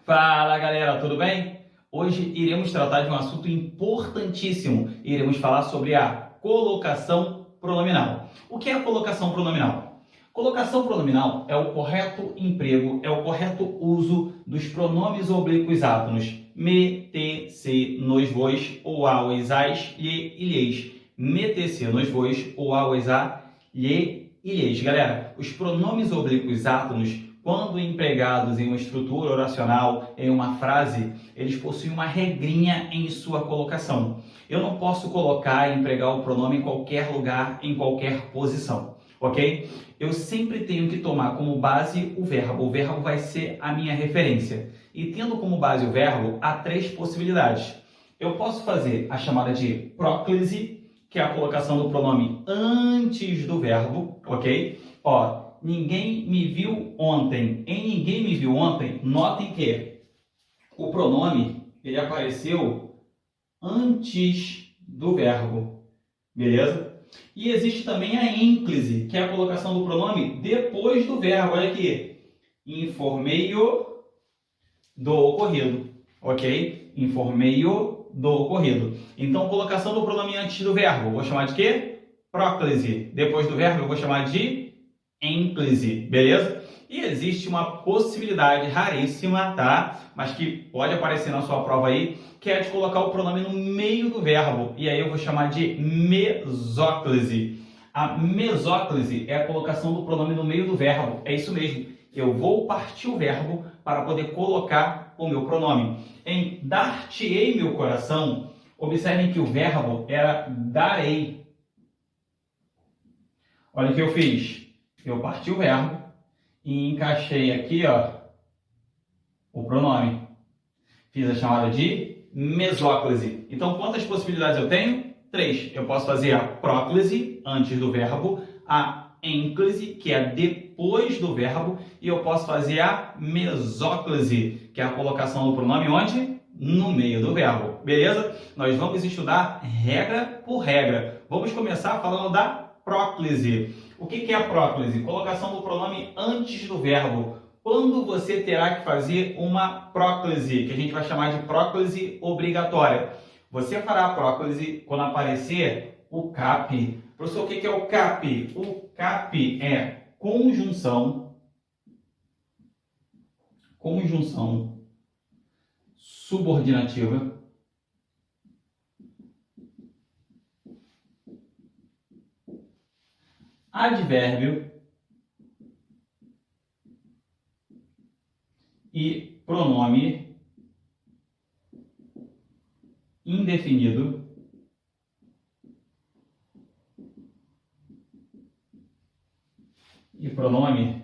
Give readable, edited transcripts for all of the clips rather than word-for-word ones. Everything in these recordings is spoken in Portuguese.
Fala galera, tudo bem? Hoje iremos tratar de um assunto importantíssimo. Iremos falar sobre a colocação pronominal. O que é a colocação pronominal? Colocação pronominal é o correto emprego, é o correto uso dos pronomes oblíquos átonos me, te, se, nos, vos, ou a, os, as, lhe, ilheis. Me, te, se, nos, vos, ou a, os, a, lhe, ilheis. Galera, os pronomes oblíquos átonos, quando empregados em uma estrutura oracional, em uma frase, eles possuem uma regrinha em sua colocação. Eu não posso colocar e empregar o pronome em qualquer lugar, em qualquer posição, ok? Eu sempre tenho que tomar como base o verbo. O verbo vai ser a minha referência. E tendo como base o verbo, há três possibilidades. Eu posso fazer a chamada de próclise, que é a colocação do pronome antes do verbo, ok? Ó, ninguém me viu ontem. Em ninguém me viu ontem, notem que o pronome ele apareceu antes do verbo, beleza? E existe também a ênclise, que é a colocação do pronome depois do verbo. Olha aqui, informei-o do ocorrido, ok? Informei-o do ocorrido. Então, colocação do pronome antes do verbo, vou chamar de quê? Próclise. Depois do verbo, eu vou chamar de ênclise, beleza? E existe uma possibilidade raríssima, tá? Mas que pode aparecer na sua prova aí, que é de colocar o pronome no meio do verbo. E aí eu vou chamar de mesóclise. A mesóclise é a colocação do pronome no meio do verbo. É isso mesmo. Eu vou partir o verbo para poder colocar o meu pronome. Em dar-te-ei meu coração, observem que o verbo era darei. Olha o que eu fiz. Eu parti o verbo e encaixei aqui, ó, o pronome. Fiz a chamada de mesóclise. Então, quantas possibilidades eu tenho? Três. Eu posso fazer a próclise, antes do verbo, a ênclise, que é depois do verbo, e eu posso fazer a mesóclise, que é a colocação do pronome onde? No meio do verbo. Beleza? Nós vamos estudar regra por regra. Vamos começar falando da próclise. O que é a próclise? Colocação do pronome antes do verbo. Quando você terá que fazer uma próclise, que a gente vai chamar de próclise obrigatória. Você fará a próclise quando aparecer o CAP. Professor, o que é o CAP? O CAP é conjunção subordinativa advérbio e pronome indefinido e pronome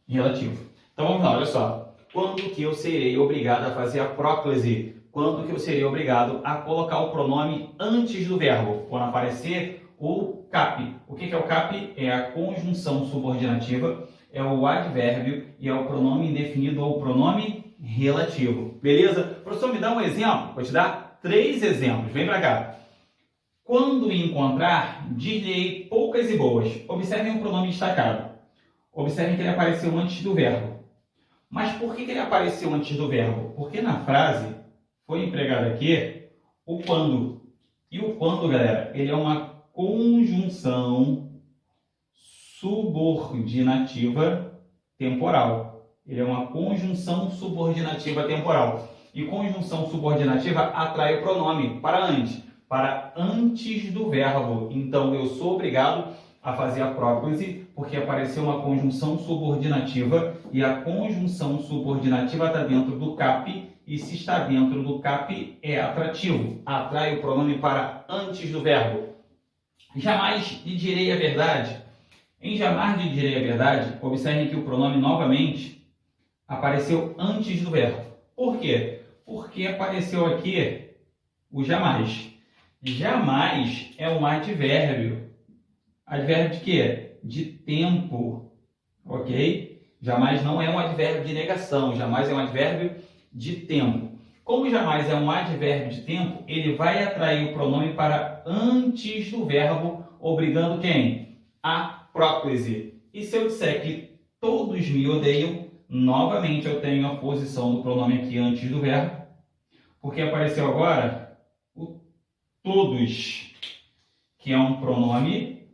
relativo. Então vamos lá, olha só. Quando que eu serei obrigado a fazer a próclise? Quando que eu serei obrigado a colocar o pronome antes do verbo? Quando aparecer o CAP. O que é o CAP? É a conjunção subordinativa, é o advérbio e é o pronome indefinido ou pronome relativo. Beleza? Professor, me dá um exemplo? Vou te dar 3 exemplos. Vem para cá. Quando me encontrar, dir-lhe-ei poucas e boas. Observem o pronome destacado. Observem que ele apareceu antes do verbo. Mas por que ele apareceu antes do verbo? Porque na frase foi empregado aqui o quando. E o quando, galera, ele é uma conjunção subordinativa temporal. Ele é uma conjunção subordinativa temporal. E conjunção subordinativa atrai o pronome para antes do verbo. Então, eu sou obrigado a fazer a próclise, porque apareceu uma conjunção subordinativa, e a conjunção subordinativa está dentro do CAP, e se está dentro do CAP, é atrativo. Atrai o pronome para antes do verbo. Jamais lhe direi a verdade. Em jamais lhe direi a verdade, observem que o pronome novamente apareceu antes do verbo. Por quê? Porque apareceu aqui o jamais. Jamais é um advérbio. Advérbio de quê? De tempo. Ok? Jamais não é um advérbio de negação. Jamais é um advérbio de tempo. Como jamais é um advérbio de tempo, ele vai atrair o pronome para antes do verbo, obrigando quem? A próclise. E se eu disser que todos me odeiam, Novamente eu tenho a posição do pronome aqui antes do verbo, porque apareceu agora o todos, que é um pronome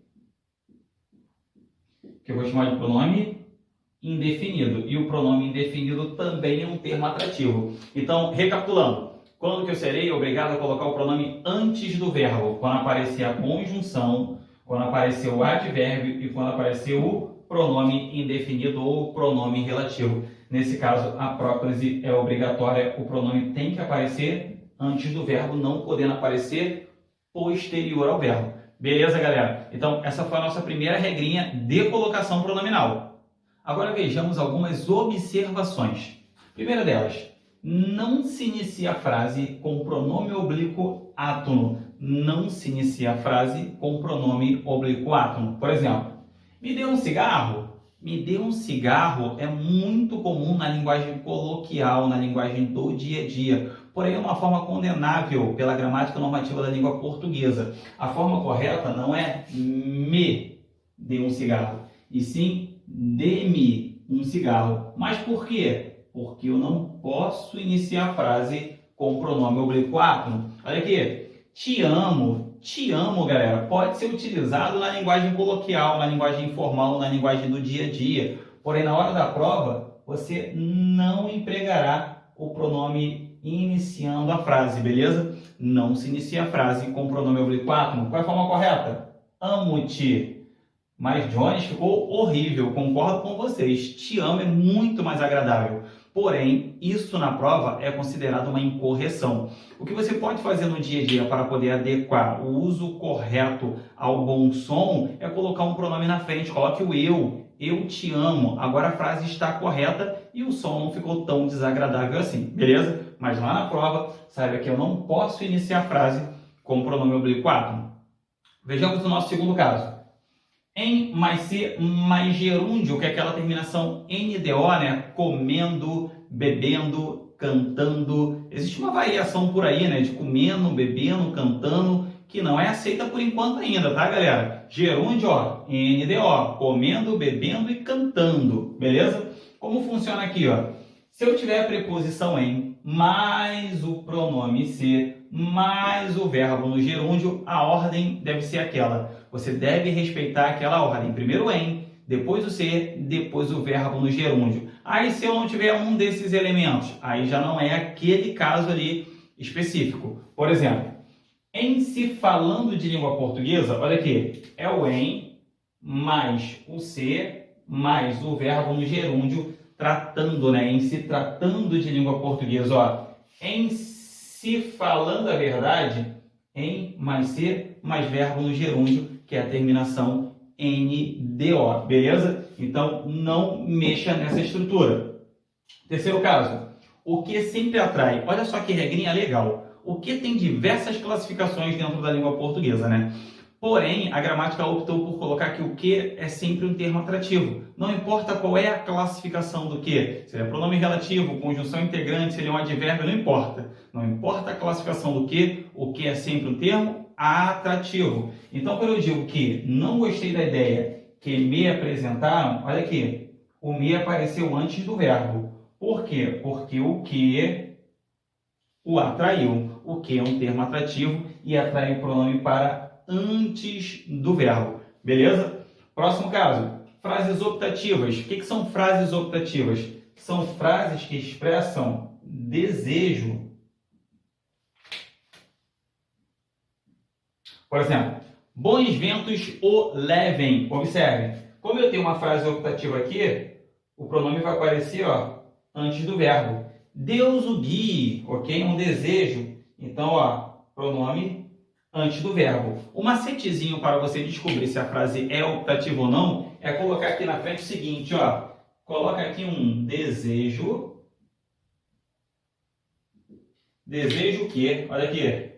que eu vou chamar de pronome indefinido. E o pronome indefinido também é um termo atrativo. Então, recapitulando, quando que eu serei obrigado a colocar o pronome antes do verbo? Quando aparecer a conjunção, quando aparecer o advérbio e quando aparecer o pronome indefinido ou pronome relativo. Nesse caso, a próclise é obrigatória, o pronome tem que aparecer antes do verbo, não podendo aparecer posterior ao verbo. Beleza, galera? Então, essa foi a nossa primeira regrinha de colocação pronominal. Agora vejamos algumas observações. Primeira delas, não se inicia a frase com pronome oblíquo átono. Não se inicia a frase com pronome oblíquo átono. Por exemplo, me dê um cigarro? Me dê um cigarro é muito comum na linguagem coloquial, na linguagem do dia a dia. Porém, é uma forma condenável pela gramática normativa da língua portuguesa. A forma correta não é me dê um cigarro, e sim dê-me um cigarro. Mas por quê? Porque eu não posso iniciar a frase com pronome oblíquo átono. Olha aqui, te amo, galera, pode ser utilizado na linguagem coloquial, na linguagem informal, na linguagem do dia a dia. Porém, na hora da prova, você não empregará o pronome iniciando a frase, beleza? Não se inicia a frase com pronome oblíquo átono. Qual é a forma correta? Amo-te. Mas Jones ficou horrível, concordo com vocês. Te amo é muito mais agradável. Porém, isso na prova é considerado uma incorreção. O que você pode fazer no dia a dia para poder adequar o uso correto ao bom som é colocar um pronome na frente. Coloque o eu te amo. Agora a frase está correta e o som não ficou tão desagradável assim, beleza? Mas lá na prova, saiba que eu não posso iniciar a frase com o pronome oblíquo átono. Vejamos o nosso segundo caso. Em mais ser mais gerúndio, que é aquela terminação NDO, né? Comendo, bebendo, cantando. Existe uma variação por aí, né? De comendo, bebendo, cantando, que não é aceita por enquanto ainda, tá, galera? Gerúndio, ó, NDO, comendo, bebendo e cantando, beleza? Como funciona aqui, ó? Se eu tiver a preposição em, mais o pronome ser, mais o verbo no gerúndio, a ordem deve ser aquela. Você deve respeitar aquela ordem. Primeiro em, depois o ser, depois o verbo no gerúndio. Aí se eu não tiver um desses elementos, aí já não é aquele caso ali específico. Por exemplo, em se falando de língua portuguesa, olha aqui, é o em, mais o ser, mais o verbo no gerúndio, tratando, né? Em se tratando de língua portuguesa, ó. Em se falando a verdade, em mais ser, mais verbo no gerúndio, que é a terminação NDO, beleza? Então, não mexa nessa estrutura. Terceiro caso, o que sempre atrai. Olha só que regrinha legal. O que tem diversas classificações dentro da língua portuguesa, né? Porém, a gramática optou por colocar que o que é sempre um termo atrativo. Não importa qual é a classificação do que. Se ele é pronome relativo, conjunção integrante, se ele é um advérbio, não importa. Não importa a classificação do que, o que é sempre um termo atrativo. Então, quando eu digo que não gostei da ideia que me apresentaram, olha aqui, o me apareceu antes do verbo. Por quê? Porque o que o atraiu. O que é um termo atrativo e atrai o pronome para antes do verbo. Beleza? Próximo caso. Frases optativas. O que são frases optativas? São frases que expressam desejo. Por exemplo, bons ventos o levem. Observe, como eu tenho uma frase optativa aqui, o pronome vai aparecer, ó, antes do verbo. Deus o guie, ok? Um desejo. Então, ó, pronome antes do verbo. O macetezinho para você descobrir se a frase é optativa ou não é colocar aqui na frente o seguinte, ó. Coloca aqui um desejo. Desejo o quê? Olha aqui.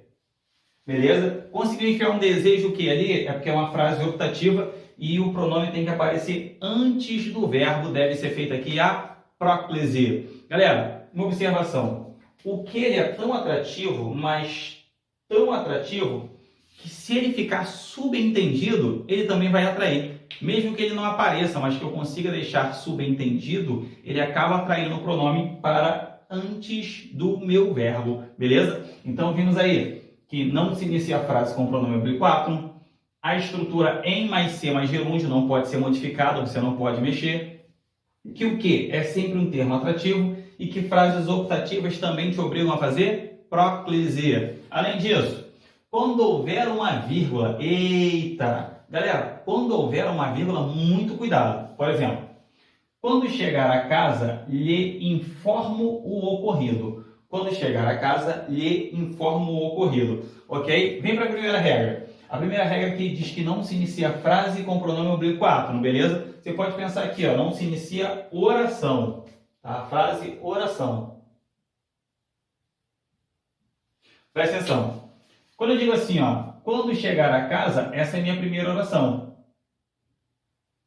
Beleza? Conseguiu enfiar um desejo o quê ali? É porque é uma frase optativa e o pronome tem que aparecer antes do verbo. Deve ser feita aqui a próclise. Galera, uma observação. O que ele é tão atrativo, mas tão atrativo, que se ele ficar subentendido, ele também vai atrair. Mesmo que ele não apareça, mas que eu consiga deixar subentendido, ele acaba atraindo o pronome para antes do meu verbo, beleza? Então, vimos aí que não se inicia a frase com o pronome oblíquo átono, a estrutura em mais C mais gerúndio não pode ser modificada, você não pode mexer, que o que é sempre um termo atrativo e que frases optativas também te obrigam a fazer próclise. Além disso, quando houver uma vírgula, eita, galera, quando houver uma vírgula, muito cuidado. Por exemplo, quando chegar a casa, lhe informo o ocorrido. Quando chegar a casa, lhe informo o ocorrido. Ok? Vem para a primeira regra. A primeira regra aqui diz que não se inicia a frase com pronome oblíquo átono, beleza? Você pode pensar aqui, ó, não se inicia oração. Tá? Frase oração. Presta atenção. Quando eu digo assim, ó, quando chegar a casa, essa é a minha primeira oração.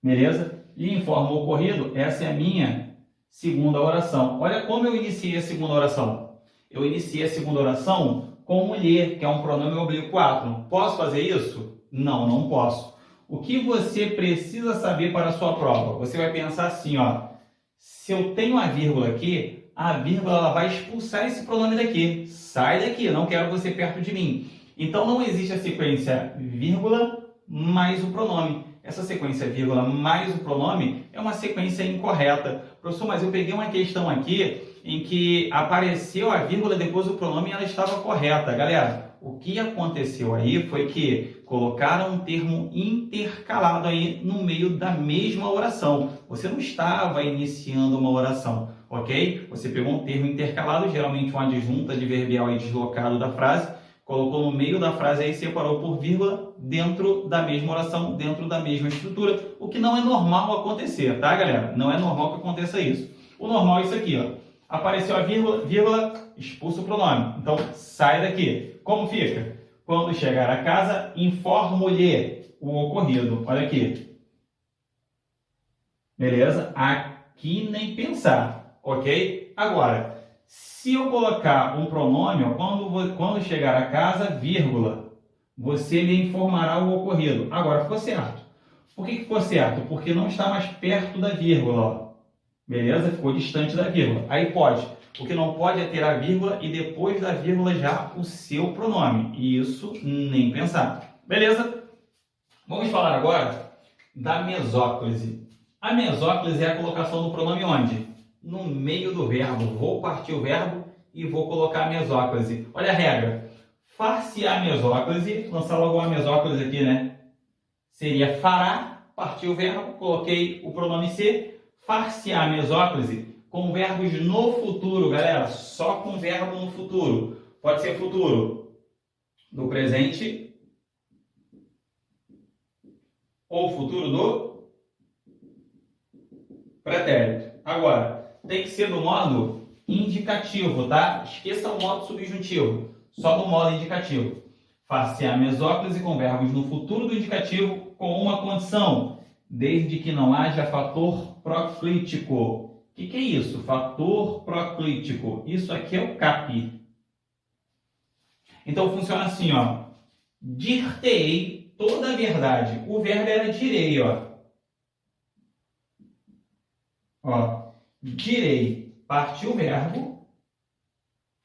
Beleza? Lhe informo o ocorrido, essa é a minha segunda oração. Olha como eu iniciei a segunda oração. Eu iniciei a segunda oração com mulher, que é um pronome oblíquo átono. Posso fazer isso? Não, não posso. O que você precisa saber para a sua prova? Você vai pensar assim, ó, se eu tenho a vírgula aqui, a vírgula ela vai expulsar esse pronome daqui. Sai daqui, não quero você perto de mim. Então não existe a sequência vírgula mais o pronome. Essa sequência vírgula mais o pronome é uma sequência incorreta. Professor, mas eu peguei uma questão aqui em que apareceu a vírgula depois do pronome e ela estava correta. Galera, o que aconteceu aí foi que colocaram um termo intercalado aí no meio da mesma oração. Você não estava iniciando uma oração, ok? Você pegou um termo intercalado, geralmente um adjunto adverbial aí deslocado da frase, colocou no meio da frase aí, separou por vírgula dentro da mesma oração, dentro da mesma estrutura, o que não é normal acontecer, tá, galera? Não é normal que aconteça isso. O normal é isso aqui, ó. Apareceu a vírgula, expulsa o pronome. Então, sai daqui. Como fica? Quando chegar a casa, informo-lhe o ocorrido. Olha aqui. Beleza? Aqui nem pensar, ok? Agora, se eu colocar um pronome, ó, quando chegar a casa, vírgula, você lhe informará o ocorrido. Agora, ficou certo. Por que ficou certo? Porque não está mais perto da vírgula, ó. Beleza? Ficou distante da vírgula. Aí pode. O que não pode é ter a vírgula e depois da vírgula já o seu pronome. E isso nem pensar. Beleza? Vamos falar agora da mesóclise. A mesóclise é a colocação do pronome onde? No meio do verbo. Vou partir o verbo e vou colocar a mesóclise. Olha a regra. Far-se-á mesóclise. Lançar logo uma mesóclise aqui, né? Seria fará, partir o verbo, coloquei o pronome ser. Far-se-á mesóclise com verbos no futuro, galera, só com verbo no futuro. Pode ser futuro do presente ou futuro do pretérito. Agora, tem que ser do modo indicativo, tá? Esqueça o modo subjuntivo, só do modo indicativo. Far-se-á mesóclise com verbos no futuro do indicativo com uma condição, desde que não haja fator proclítico. O que é isso? Fator proclítico. Isso aqui é o CAP. Então funciona assim, ó. Dir-te-ei toda a verdade. O verbo era direi, ó. Ó. Direi. Partiu o verbo.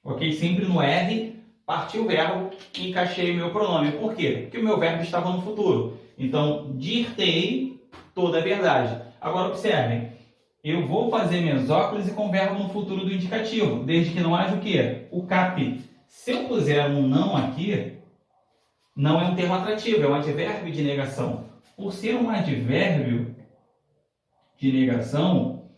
Ok? Sempre no R. Partiu o verbo e encaixei o meu pronome. Por quê? Porque o meu verbo estava no futuro. Então, dir-te-ei toda a verdade. Agora observem, eu vou fazer mesóclise com verbo no futuro do indicativo, desde que não haja o quê? O CAP. Se eu puser um não aqui, não é um termo atrativo, é um advérbio de negação. Por ser um advérbio de negação,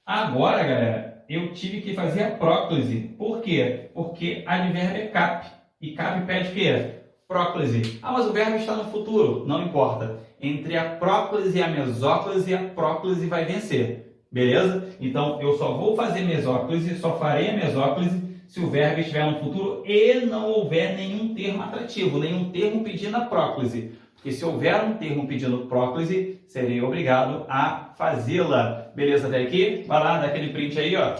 agora, galera, eu tive que fazer a próclise. Por quê? Porque advérbio é CAP. E CAP pede o quê? Próclise. Ah, mas o verbo está no futuro. Não importa. Entre a próclise e a mesóclise, a próclise vai vencer. Beleza? Então, eu só vou fazer mesóclise, só farei a mesóclise se o verbo estiver no futuro e não houver nenhum termo atrativo, nenhum termo pedindo a próclise. Porque se houver um termo pedindo próclise, serei obrigado a fazê-la. Beleza até aqui? Vai lá, dá aquele print aí, ó.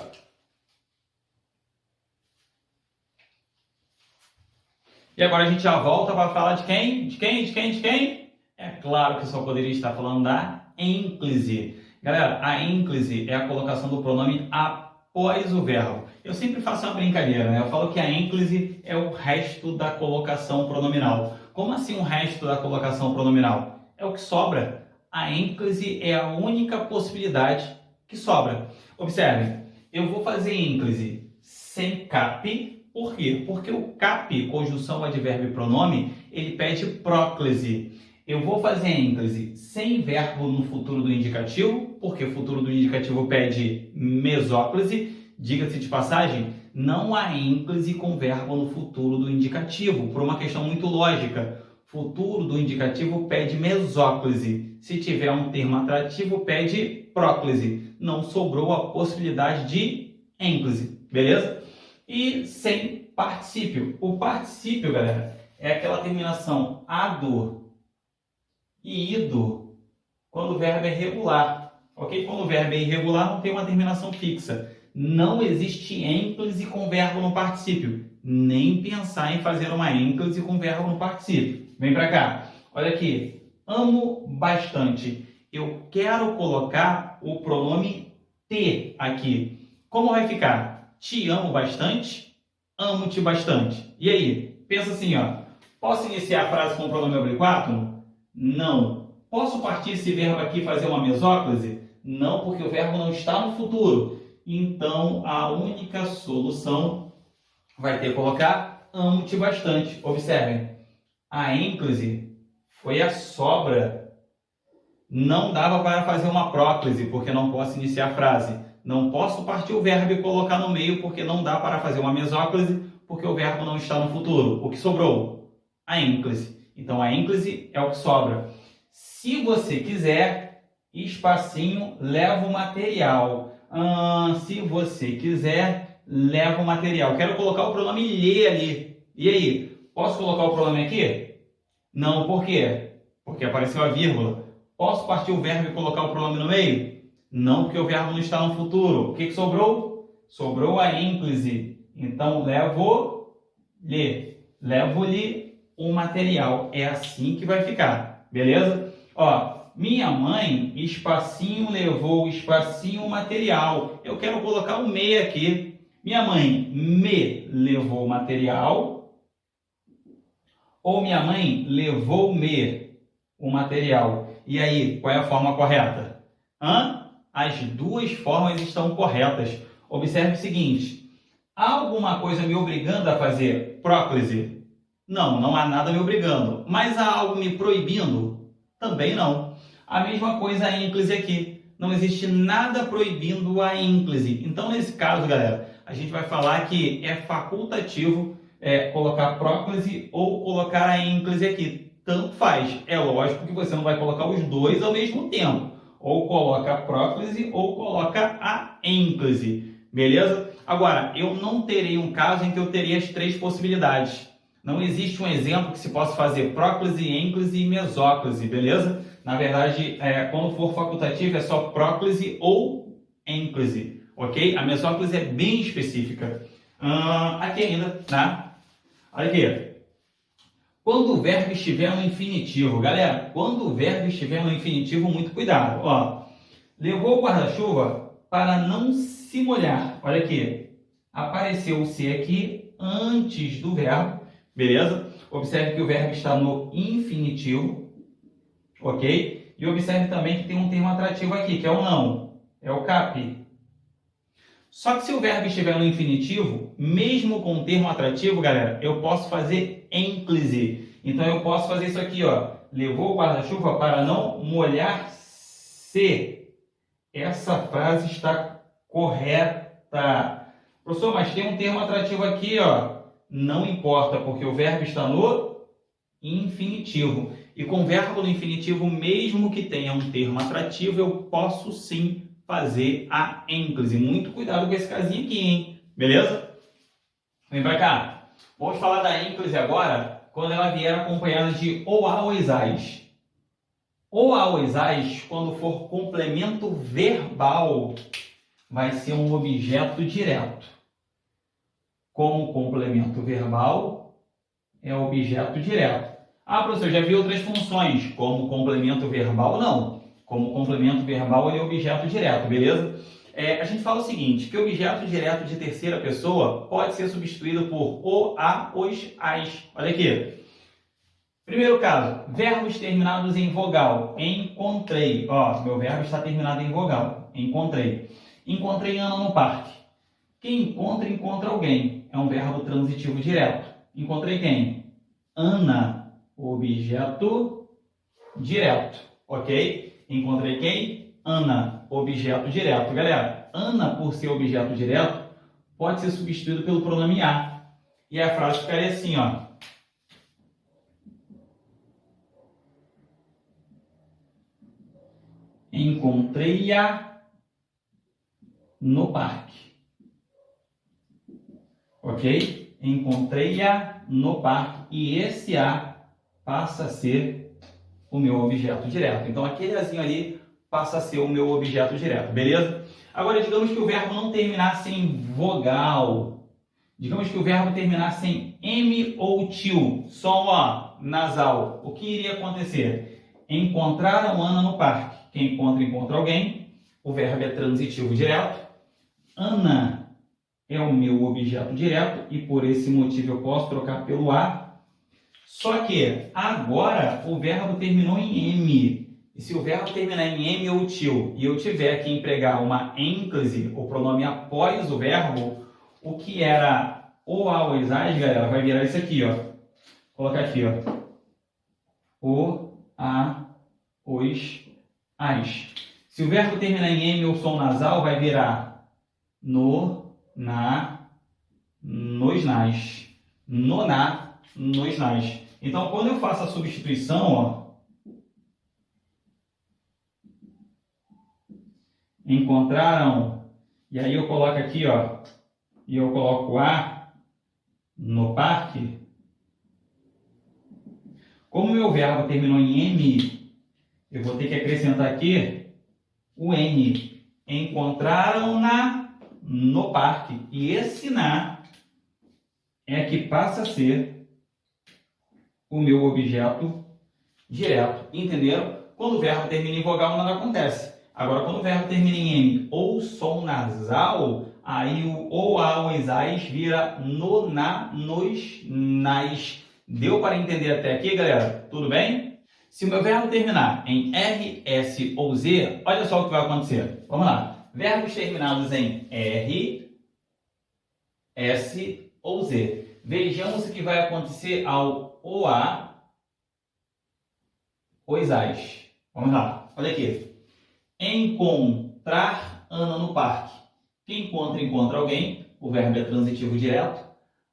E agora a gente já volta para falar de quem? De quem? É claro que só poderia estar falando da ênclise. Galera, a ênclise é a colocação do pronome após o verbo. Eu sempre faço uma brincadeira, né? Eu falo que a ênclise é o resto da colocação pronominal. Como assim o resto da colocação pronominal? É o que sobra. A ênclise é a única possibilidade que sobra. Observem, eu vou fazer ênclise sem cap. Por quê? Porque o cap, conjunção advérbio e pronome, ele pede próclise. Eu vou fazer ênclise sem verbo no futuro do indicativo, porque o futuro do indicativo pede mesóclise. Diga-se de passagem, não há ênclise com verbo no futuro do indicativo, por uma questão muito lógica. Futuro do indicativo pede mesóclise. Se tiver um termo atrativo, pede próclise. Não sobrou a possibilidade de ênclise, beleza? E sem particípio. O particípio, galera, é aquela terminação ado e ido quando o verbo é regular, ok? Quando o verbo é irregular, não tem uma terminação fixa. Não existe ênclise com verbo no particípio. Nem pensar em fazer uma ênclise com verbo no particípio. Vem para cá. Olha aqui. Amo bastante. Eu quero colocar o pronome te aqui. Como vai ficar? Te amo bastante? Amo-te bastante. E aí? Pensa assim, ó. Posso iniciar a frase com o pronome oblíquo? Não. Posso partir esse verbo aqui e fazer uma mesóclise? Não, porque o verbo não está no futuro. Então, a única solução vai ter que colocar amo-te bastante. Observem, a ênclise foi a sobra. Não dava para fazer uma próclise, porque não posso iniciar a frase. Não posso partir o verbo e colocar no meio, porque não dá para fazer uma mesóclise, porque o verbo não está no futuro. O que sobrou? A ênclise. Então, a ênclise é o que sobra. Se você quiser, espacinho, leva o material. Se você quiser, leva o material. Quero colocar o pronome lhe ali. E aí? Posso colocar o pronome aqui? Não, por quê? Porque apareceu a vírgula. Posso partir o verbo e colocar o pronome no meio? Não, porque o verbo não está no futuro. O que sobrou? Sobrou a ênclise. Então, levo-lhe. Levo-lhe o material. É assim que vai ficar. Beleza? Ó. Minha mãe, espacinho, levou, espacinho, material. Eu quero colocar o me aqui. Minha mãe me levou material. Ou minha mãe levou-me o material. E aí, qual é a forma correta? As duas formas estão corretas. Observe o seguinte. Há alguma coisa me obrigando a fazer próclise? Não, não há nada me obrigando. Mas há algo me proibindo? Também não. A mesma coisa a ênclise aqui. Não existe nada proibindo a ênclise. Então, nesse caso, galera, a gente vai falar que é facultativo colocar próclise ou colocar a ênclise aqui. Tanto faz. É lógico que você não vai colocar os dois ao mesmo tempo. Ou coloca a próclise ou coloca a ênclise. Beleza? Agora, eu não terei um caso em que eu teria as três possibilidades. Não existe um exemplo que se possa fazer próclise, ênclise e mesóclise. Beleza? Na verdade, quando for facultativo, é só próclise ou ênclise, ok? A mesóclise é bem específica. Aqui ainda, tá? Olha aqui. Quando o verbo estiver no infinitivo, galera, quando o verbo estiver no infinitivo, muito cuidado. Ó, levou o guarda-chuva para não se molhar. Olha aqui. Apareceu o se aqui antes do verbo, beleza? Observe que o verbo está no infinitivo. Ok? E observe também que tem um termo atrativo aqui, que é o não. É o cap. Só que se o verbo estiver no infinitivo, mesmo com o termo atrativo, galera, eu posso fazer ênclise. Então, eu posso fazer isso aqui, ó. Levou o guarda-chuva para não molhar-se. Essa frase está correta. Professor, mas tem um termo atrativo aqui, ó. Não importa, porque o verbo está no infinitivo. E com verbo no infinitivo, mesmo que tenha um termo atrativo, eu posso sim fazer a ênclise. Muito cuidado com esse casinho aqui, hein? Beleza? Vem pra cá. Vamos falar da ênclise agora, quando ela vier acompanhada de ou a ou isais. Ou a ou isais, quando for complemento verbal, vai ser um objeto direto. Como complemento verbal, é objeto direto. Ah, professor, já vi outras funções, como complemento verbal, não. Como complemento verbal, ele é objeto direto, beleza? A gente fala o seguinte, que objeto direto de terceira pessoa pode ser substituído por o, a, os, as. Olha aqui. Primeiro caso, verbos terminados em vogal. Encontrei. Ó, meu verbo está terminado em vogal. Encontrei. Encontrei Ana no parque. Quem encontra, encontra alguém. É um verbo transitivo direto. Encontrei quem? Ana, objeto direto. Ok? Encontrei quem? Ana, objeto direto. Galera, Ana, por ser objeto direto, pode ser substituído pelo pronome a. E a frase ficaria assim, ó. Encontrei-a no parque. Ok? Encontrei-a no parque. E esse a passa a ser o meu objeto direto. Então, aquele azinho ali passa a ser o meu objeto direto. Beleza? Agora, digamos que o verbo não terminasse em vogal. Digamos que o verbo terminasse em M ou TIL. Som ó, nasal. O que iria acontecer? Encontraram Ana no parque. Quem encontra, encontra alguém. O verbo é transitivo direto. Ana é o meu objeto direto e por esse motivo eu posso trocar pelo a. Só que agora o verbo terminou em M. E se o verbo terminar em M ou TIL e eu tiver que empregar uma ênclise, o pronome após o verbo, o que era o, a, os, as, galera, vai virar isso aqui, ó. Vou colocar aqui, ó. O, a, os, as. Se o verbo terminar em M ou som nasal, vai virar no, na, nos, nas. No, na, nos, nas. Então, quando eu faço a substituição, ó, encontraram, e aí eu coloco aqui, ó, e eu coloco a no parque. Como o meu verbo terminou em M, eu vou ter que acrescentar aqui o N. Encontraram-na no parque. E esse na é que passa a ser o meu objeto direto. Entenderam? Quando o verbo termina em vogal, nada acontece. Agora, quando o verbo termina em M ou som nasal, aí o ou, a, os, as vira no, na, nos, nas. Deu para entender até aqui, galera? Tudo bem? Se o meu verbo terminar em R, S ou Z, olha só o que vai acontecer. Vamos lá. Verbos terminados em R, S ou Z. Vejamos o que vai acontecer ao o, a, os, as. Vamos lá. Olha aqui. Encontrar Ana no parque. Quem encontra, encontra alguém. O verbo é transitivo direto.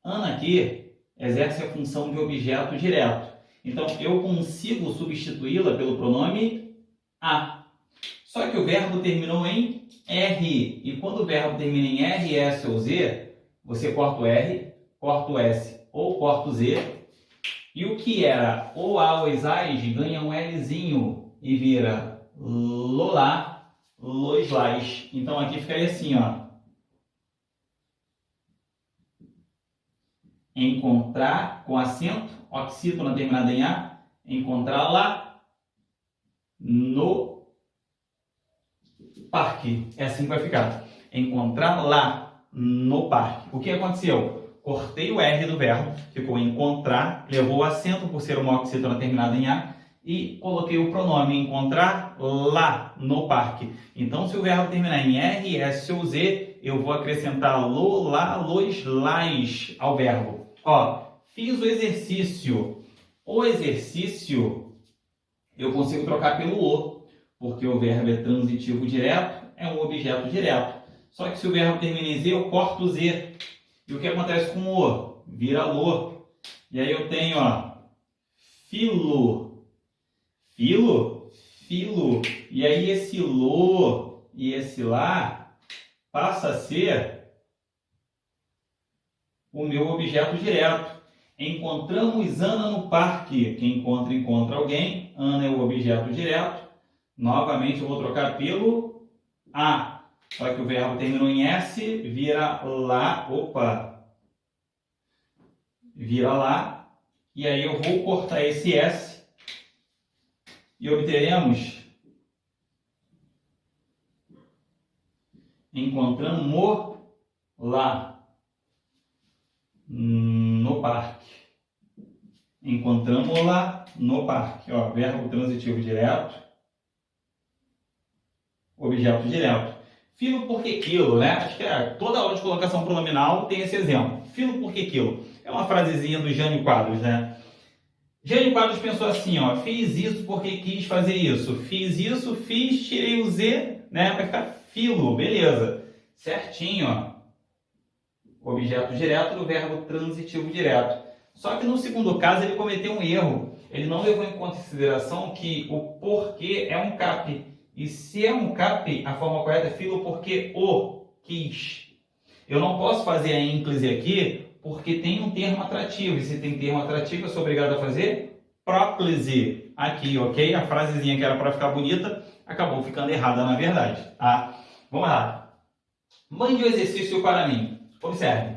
Ana aqui exerce a função de objeto direto. Então, eu consigo substituí-la pelo pronome a. Só que o verbo terminou em R. E quando o verbo termina em R, S ou Z, você corta o R, corta o S ou corta o Z. E o que era o, a, os, as ganha um Lzinho e vira lolá, los, las. Então, aqui ficaria assim, ó. Encontrar, com acento, oxítona terminada em A, encontrar lá no parque. É assim que vai ficar. Encontrar lá no parque. O que aconteceu? Cortei o R do verbo, ficou encontrar, levou o acento por ser uma oxítona terminada em A e coloquei o pronome encontrar lá no parque. Então, se o verbo terminar em R, S ou Z, eu vou acrescentar lo, lá, los, las ao verbo. Ó, fiz o exercício. O exercício eu consigo trocar pelo o, porque o verbo é transitivo direto, é um objeto direto. Só que se o verbo termina em Z, eu corto o Z. E o que acontece com o o? Vira lo. E aí eu tenho, ó, filo. Filo? Filo. E aí esse lo e esse lá passa a ser o meu objeto direto. Encontramos Ana no parque. Quem encontra, encontra alguém. Ana é o objeto direto. Novamente eu vou trocar pelo a. Só que o verbo terminou em S, vira lá. Opa! Vira lá. E aí eu vou cortar esse S e obteremos encontramos lá no parque. Encontramos lá no parque. Ó, verbo transitivo direto, objeto direto. Filo porque quilo, né? Acho que toda aula de colocação pronominal tem esse exemplo. Filo porque quilo. É uma frasezinha do Jânio Quadros, né? Jânio Quadros pensou assim, ó, fiz isso porque quis fazer isso. Fiz isso, fiz, tirei o Z, né? Vai ficar filo, beleza. Certinho, ó. Objeto direto do verbo transitivo direto. Só que no segundo caso ele cometeu um erro. Ele não levou em consideração que o porquê é um cap. E se é um cap, a forma correta é filo porque o quis. Eu não posso fazer a ênclise aqui porque tem um termo atrativo. E se tem termo atrativo, eu sou obrigado a fazer próclise aqui, ok? A frasezinha que era para ficar bonita acabou ficando errada na verdade. Tá? Vamos lá. Mande o exercício para mim. Observe.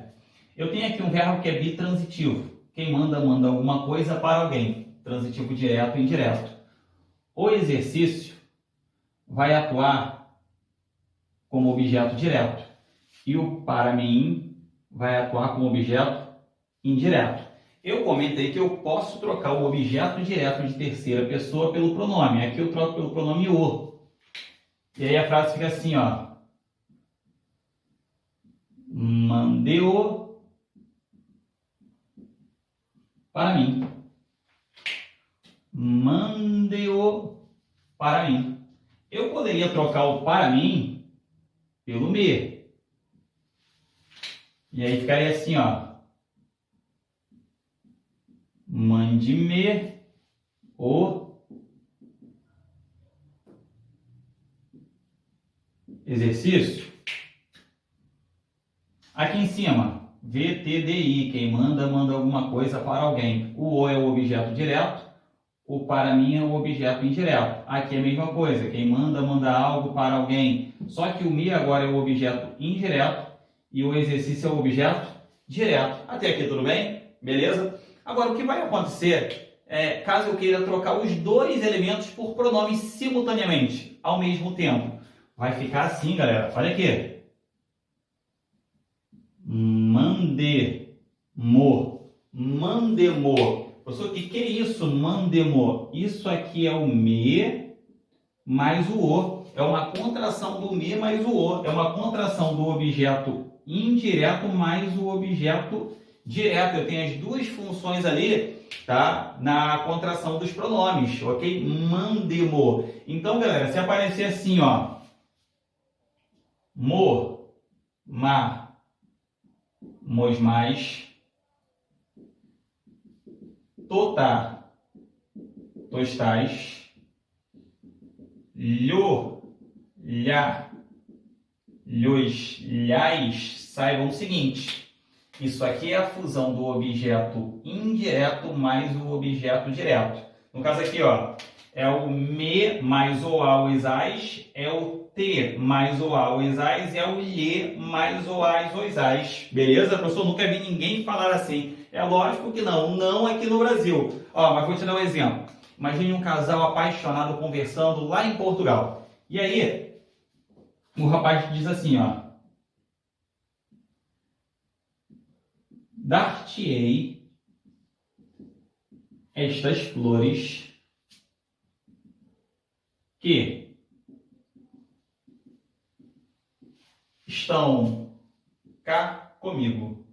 Eu tenho aqui um verbo que é bitransitivo. Quem manda, manda alguma coisa para alguém. Transitivo direto e indireto. O exercício vai atuar como objeto direto. E o para mim vai atuar como objeto indireto. Eu comentei que eu posso trocar o objeto direto de terceira pessoa pelo pronome. Aqui eu troco pelo pronome o. E aí a frase fica assim, ó. Mandeu para mim. Mandeu para mim. Eu poderia trocar o para mim pelo me. E aí ficaria assim, ó. Mande-me o exercício. Aqui em cima, VTDI, quem manda, manda alguma coisa para alguém. O é o objeto direto, o para mim é o objeto indireto. Aqui é a mesma coisa, quem manda, manda algo para alguém. Só que o me agora é o objeto indireto e o exercício é o objeto direto. Até aqui tudo bem? Beleza? Agora, o que vai acontecer caso eu queira trocar os dois elementos por pronomes simultaneamente, ao mesmo tempo? Vai ficar assim, galera. Olha aqui. Mandemo. Mandemo. Professor, o que é isso, mandemo? Isso aqui é o me mais o o. É uma contração do me mais o o. É uma contração do objeto indireto mais o objeto direto. Eu tenho as duas funções ali, tá? Na contração dos pronomes, ok? Mandemo. Então, galera, se aparecer assim, ó. Mos mais, tota, tostais, lha, lhos, lhais, saibam o seguinte, isso aqui é a fusão do objeto indireto mais o objeto direto. No caso aqui, ó, é o me mais o a, o isais, é o T mais o A, o isais, é o lhe mais o as, o isais. Beleza? Professor, nunca vi ninguém falar assim. É lógico que não. Não aqui no Brasil. Ó, mas vou te dar um exemplo. Imagine um casal apaixonado conversando lá em Portugal. E aí, o rapaz diz assim, ó. Dar-te-ei estas flores que estão cá comigo.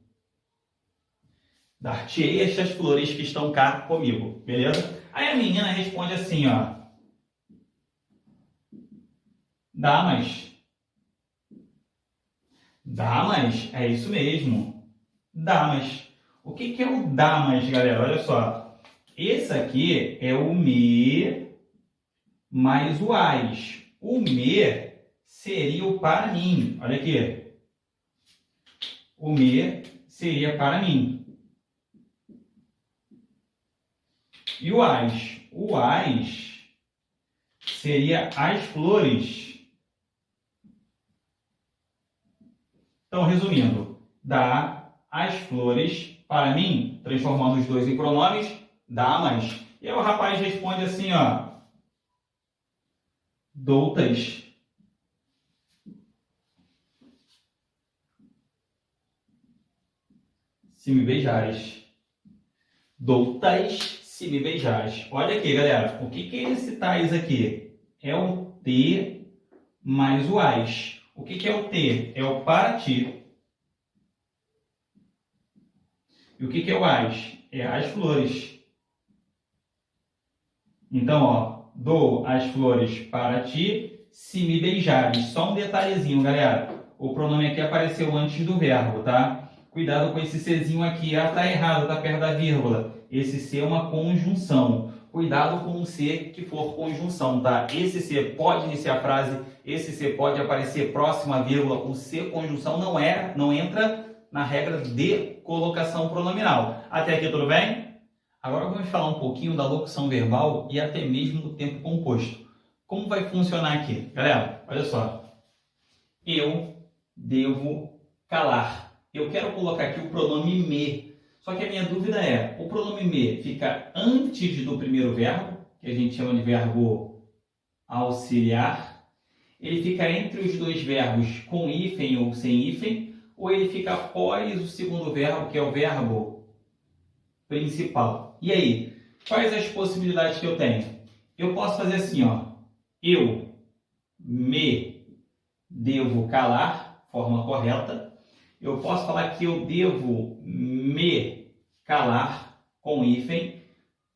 Dar-te-ei estas flores que estão cá comigo. Beleza? Aí a menina responde assim, ó. Damas. Damas, é isso mesmo. Damas. O que é o damas, galera? Olha só. Esse aqui é o me mais o as. O me seria o para mim. Olha aqui. O me seria para mim. E o as? O as seria as flores. Então, resumindo, dá as flores para mim, transformando os dois em pronomes, dá mais. E aí o rapaz responde assim, ó. Doutas. Se me beijares. Doutas, se me beijares. Olha aqui, galera. O que é esse tais aqui? É o T mais o as. O que é o T? É o para ti. E o que é o as? É as flores. Então, ó, dou as flores para ti, se me beijares. Só um detalhezinho, galera. O pronome aqui apareceu antes do verbo, tá? Cuidado com esse Czinho aqui. Ah, tá errado, tá perto da vírgula. Esse C é uma conjunção. Cuidado com o C que for conjunção, tá? Esse C pode iniciar a frase, esse C pode aparecer próximo à vírgula. O C conjunção não entra na regra de colocação pronominal. Até aqui tudo bem? Agora vamos falar um pouquinho da locução verbal e até mesmo do tempo composto. Como vai funcionar aqui? Galera, olha só. Eu devo calar. Eu quero colocar aqui o pronome me. Só que a minha dúvida é, o pronome me fica antes do primeiro verbo, que a gente chama de verbo auxiliar. Ele fica entre os dois verbos com hífen ou sem hífen, ou ele fica após o segundo verbo, que é o verbo principal. E aí, quais as possibilidades que eu tenho? Eu posso fazer assim, ó. Eu me devo calar, forma correta. Eu posso falar que eu devo me calar com hífen.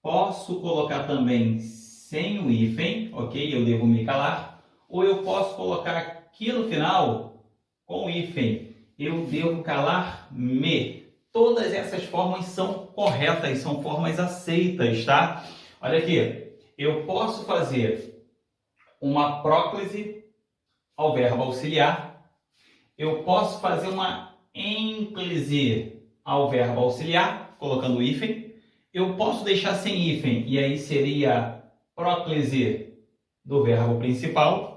Posso colocar também sem o hífen, ok? Eu devo me calar. Ou eu posso colocar aqui no final com hífen. Eu devo calar me. Todas essas formas são corretas, são formas aceitas, tá? Olha aqui, eu posso fazer uma próclise ao verbo auxiliar, eu posso fazer uma ênclise ao verbo auxiliar, colocando hífen, eu posso deixar sem hífen, e aí seria próclise do verbo principal,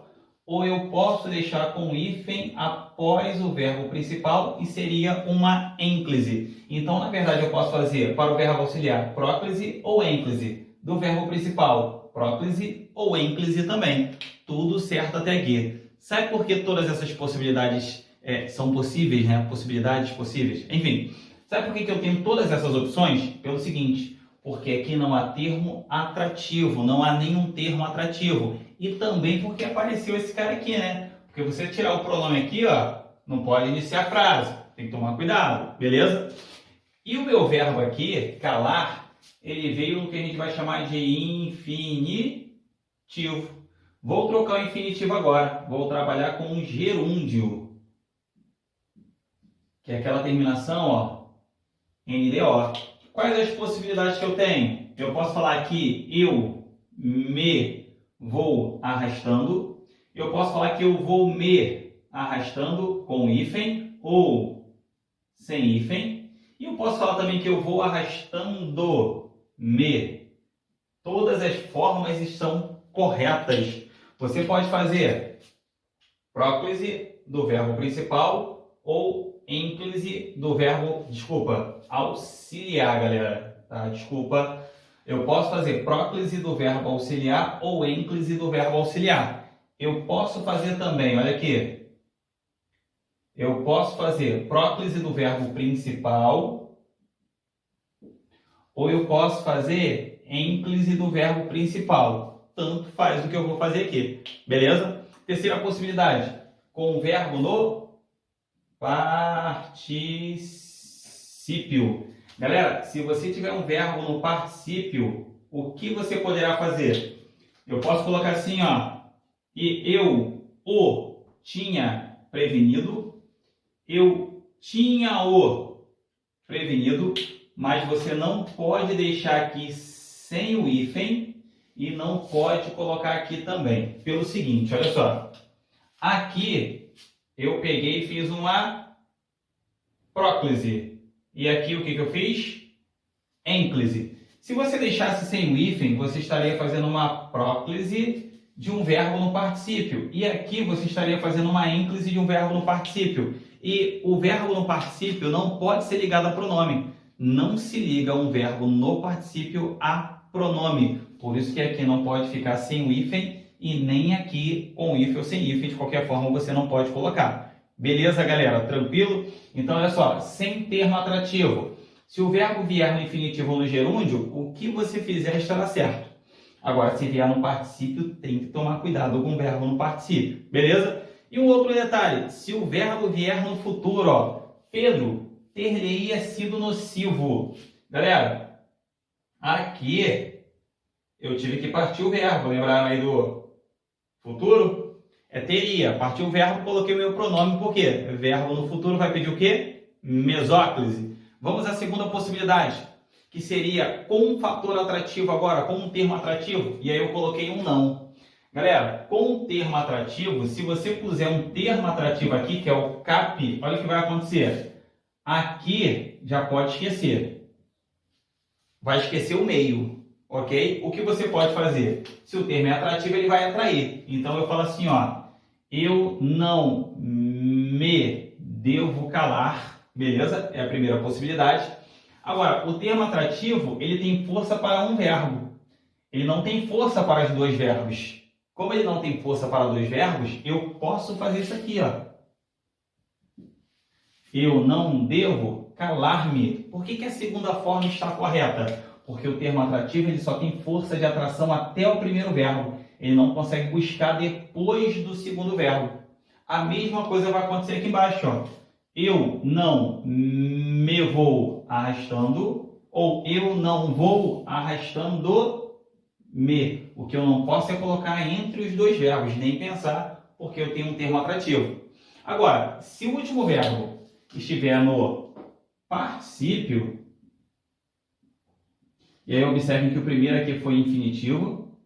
ou eu posso deixar com hífen após o verbo principal e seria uma ênclise. Então, na verdade, eu posso fazer para o verbo auxiliar próclise ou ênclise. Do verbo principal, próclise ou ênclise também. Tudo certo até aqui. Sabe por que todas essas possibilidades são possíveis, né? Possibilidades possíveis? Enfim, sabe por que eu tenho todas essas opções? Pelo seguinte, porque aqui não há termo atrativo, não há nenhum termo atrativo. E também porque apareceu esse cara aqui, né? Porque você tirar o pronome aqui, ó, não pode iniciar a frase. Tem que tomar cuidado, beleza? E o meu verbo aqui, calar, ele veio no que a gente vai chamar de infinitivo. Vou trocar o infinitivo agora. Vou trabalhar com um gerúndio. Que é aquela terminação, ó, NDO. Quais as possibilidades que eu tenho? Eu posso falar aqui, eu me vou arrastando. Eu posso falar que eu vou me arrastando com hífen ou sem hífen. E eu posso falar também que eu vou arrastando-me. Todas as formas estão corretas. Você pode fazer próclise do verbo principal ou ênclise do verbo, auxiliar, galera. Tá? Desculpa. Eu posso fazer próclise do verbo auxiliar ou ênclise do verbo auxiliar. Eu posso fazer também, olha aqui. Eu posso fazer próclise do verbo principal ou eu posso fazer ênclise do verbo principal. Tanto faz o que eu vou fazer aqui. Beleza? Terceira possibilidade. Com o verbo no particípio. Galera, se você tiver um verbo no particípio, o que você poderá fazer? Eu posso colocar assim, ó. E eu o tinha prevenido. Eu tinha o prevenido. Mas você não pode deixar aqui sem o hífen e não pode colocar aqui também. Pelo seguinte, olha só. Aqui eu peguei e fiz uma próclise. E aqui o que eu fiz? Ênclise. Se você deixasse sem o hífen, você estaria fazendo uma próclise de um verbo no particípio. E aqui você estaria fazendo uma ênclise de um verbo no particípio. E o verbo no particípio não pode ser ligado a pronome. não se liga um verbo no particípio a pronome. Por isso que aqui não pode ficar sem o hífen e nem aqui com hífen ou sem hífen. De qualquer forma, você não pode colocar. Beleza, galera? Tranquilo? Então, olha só, sem termo atrativo. Se o verbo vier no infinitivo ou no gerúndio, o que você fizer estará certo. Agora, se vier no particípio, tem que tomar cuidado com o verbo no particípio. Beleza? E um outro detalhe, se o verbo vier no futuro, ó, Pedro ter-lhe-ia sido nocivo. Galera, aqui eu tive que partir o verbo, lembraram aí do futuro? É teria, parti o verbo, coloquei o meu pronome, por quê? Verbo no futuro vai pedir o quê? Mesóclise. Vamos à segunda possibilidade, que seria com um fator atrativo agora, com um termo atrativo, e aí eu coloquei um não. Galera, com um termo atrativo, se você puser um termo atrativo aqui, que é o CAP, olha o que vai acontecer. Aqui já pode esquecer. Vai esquecer o meio, ok? O que você pode fazer? Se o termo é atrativo, ele vai atrair. Então eu falo assim, ó, eu não me devo calar, beleza? É a primeira possibilidade. Agora, o termo atrativo, ele tem força para um verbo. Ele não tem força para os dois verbos. Como ele não tem força para dois verbos, eu posso fazer isso aqui, ó. Eu não devo calar-me. Por que a segunda forma está correta? Porque o termo atrativo ele só tem força de atração até o primeiro verbo. Ele não consegue buscar depois do segundo verbo. A mesma coisa vai acontecer aqui embaixo, ó. Eu não me vou arrastando ou eu não vou arrastando me. O que eu não posso é colocar entre os dois verbos, nem pensar, porque eu tenho um termo atrativo. Agora, se o último verbo estiver no particípio, e aí observem que o primeiro aqui foi infinitivo,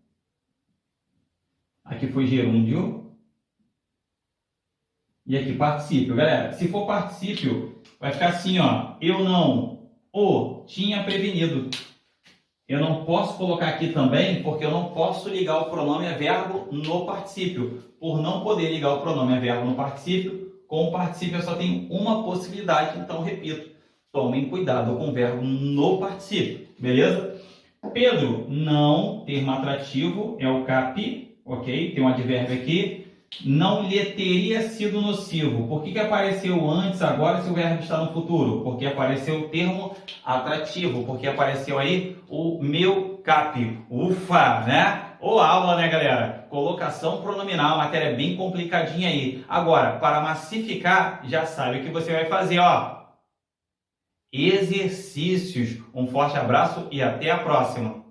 aqui foi gerúndio, e aqui particípio. Galera, se for particípio, vai ficar assim, ó, eu não o tinha prevenido. Eu não posso colocar aqui também, porque eu não posso ligar o pronome a verbo no particípio. Por não poder ligar o pronome a verbo no particípio, com o particípio eu só tenho uma possibilidade, então repito, tomem cuidado com o verbo no particípio, beleza? Pedro, não, termo atrativo, é o CAP, ok? Tem um advérbio aqui. Não lhe teria sido nocivo. Por que apareceu antes, agora, se o verbo está no futuro? Porque apareceu o termo atrativo, porque apareceu aí o meu CAP. Ufa, né? Ô aula, né, galera? Colocação pronominal, matéria bem complicadinha aí. Agora, para massificar, já sabe o que você vai fazer, ó. Exercícios. Um forte abraço e até a próxima.